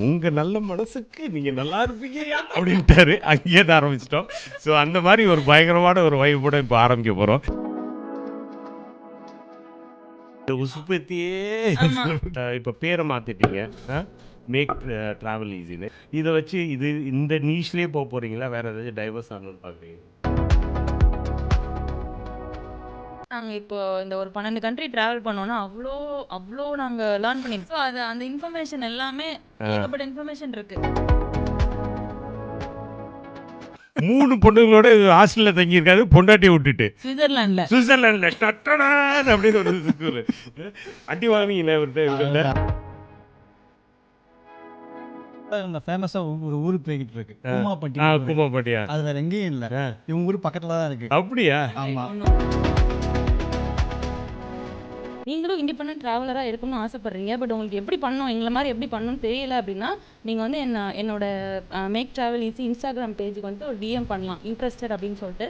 உங்கள் நல்ல மனசுக்கு நீங்கள் நல்லா இருப்பீங்கயா அப்படின்ட்டாரு. அங்கேயே தான் ஆரம்பிச்சிட்டோம். ஸோ அந்த மாதிரி ஒரு பயங்கரமான ஒரு வைப்போட இப்போ ஆரம்பிக்க போகிறோம். உசுப்பத்தியே இப்போ பேரை மாற்றிட்டீங்க, மேக் ட்ராவல் ஈஸின்னு. இதை வச்சு இந்த நீஷ்லேயே போக போகிறீங்களா, வேறு ஏதாச்சும் டைவர்ஸ் ஆகணும்னு பார்க்குறீங்க? நாங்கள் இப்போ இந்த ஒரு 12 கண்ட்ரி ட்ராவல் பண்ணோன்னா அவ்வளோ அவ்வளோ நாங்கள் லேர்ன் பண்ணியிருக்கோம். ஸோ அது அந்த இன்ஃபர்மேஷன் எல்லாமே ஏகப்பட்ட இன்ஃபர்மேஷன் இருக்குது. 3 பொண்ணுங்களோட ஹாஸ்டலில் தங்கியிருக்காரு, பொண்டாட்டியை விட்டுட்டு சுவிட்சர்லாண்டில் டட்டடான் அப்படின்னு ஒரு ஸ்கூலு. அடி வாங்கிங்களே இவர்கிட்ட. ஃபேமஸாக ஒரு ஊருக்கு போய்கிட்டு இருக்கு, கூமாப்பட்டி. கூமாப்பட்டியா? அது வேற எங்கேயும் இல்லை, இவங்க ஊர் பக்கத்தில் தான் இருக்கு. அப்படியா? ஆமாம். நீங்களும் இண்டிபெண்டன்ட் ட்ராவலராக இருக்கணும்னு ஆசைப்பட்றீங்க, பட் உங்களுக்கு எப்படி பண்ணணும், எங்களை மாதிரி எப்படி பண்ணணும்னு தெரியல அப்படின்னா நீங்கள் வந்து என்னோட மேக் ட்ராவல் ஈஸி இன்ஸ்டாகிராம் பேஜுக்கு வந்து ஒரு டிஎம் பண்ணலாம், இன்ட்ரெஸ்டட் அப்படின்னு சொல்லிட்டு.